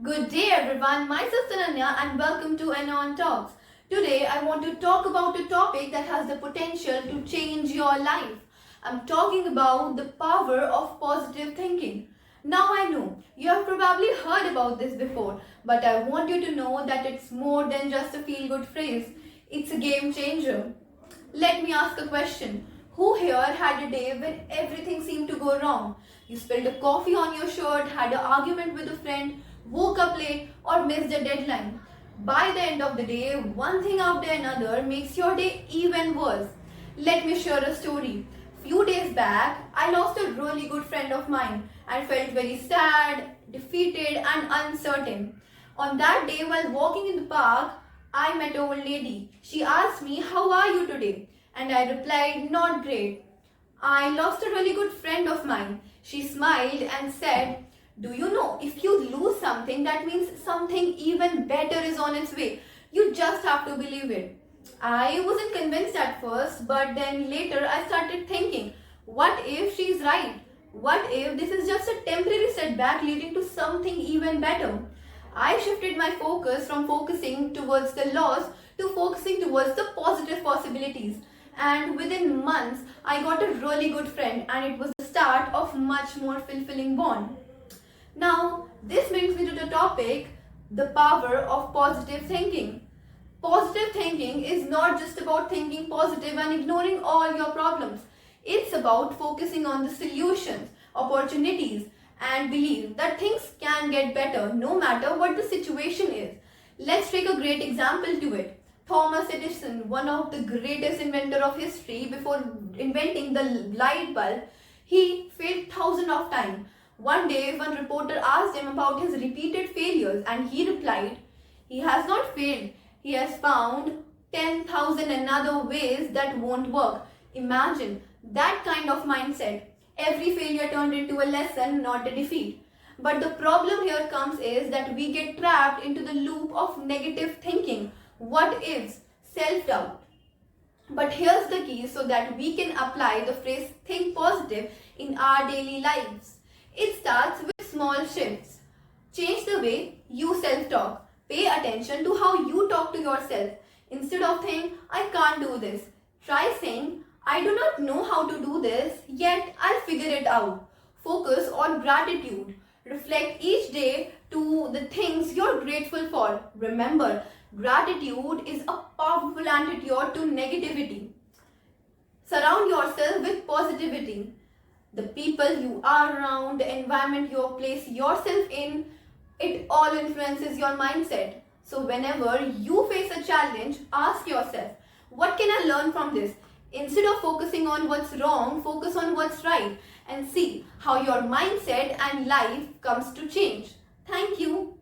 Good day everyone, myself Tananya and welcome to Anon Talks. Today I want to talk about a topic that has the potential to change your life. I'm talking about the power of positive thinking. Now I know you have probably heard about this before, but I want you to know that it's more than just a feel-good phrase. It's a game changer. Let me ask a question. Who here had a day when everything seemed to go wrong? You spilled a coffee on your shirt, had an argument with a friend, woke up late, or missed a deadline. By the end of the day, one thing after another makes your day even worse. Let me share a story. Few days back, I lost a really good friend of mine and felt very sad, defeated, and uncertain. On that day, while walking in the park, I met an old lady. She asked me, "How are you today?" And I replied, "Not great. I lost a really good friend of mine." She smiled and said, "Do you know, if you lose something, that means something even better is on its way. You just have to believe it." I wasn't convinced at first, but then later I started thinking, what if she's right? What if this is just a temporary setback leading to something even better? I shifted my focus from focusing towards the loss to focusing towards the positive possibilities. And within months, I got a really good friend, and it was the start of much more fulfilling bond. Now, this brings me to the topic, the power of positive thinking. Positive thinking is not just about thinking positive and ignoring all your problems. It's about focusing on the solutions, opportunities, and believe that things can get better no matter what the situation is. Let's take a great example to it. Thomas Edison, one of the greatest inventor of history, before inventing the light bulb, he failed thousands of times. One day, one reporter asked him about his repeated failures, and he replied, "He has not failed. He has found 10,000 another ways that won't work." Imagine that kind of mindset. Every failure turned into a lesson, not a defeat. But the problem here comes is that we get trapped into the loop of negative thinking, what ifs, self-doubt. But here's the key so that we can apply the phrase think positive in our daily lives. It starts with small shifts. Change the way you self-talk. Pay attention to how you talk to yourself. Instead of saying, "I can't do this," try saying, "I do not know how to do this, yet I'll figure it out." Focus on gratitude. Reflect each day to the things you're grateful for. Remember, gratitude is a powerful antidote to negativity. Surround yourself with positivity. The people you are around, the environment you place yourself in, it all influences your mindset. So whenever you face a challenge, ask yourself, what can I learn from this? Instead of focusing on what's wrong, focus on what's right and see how your mindset and life comes to change. Thank you.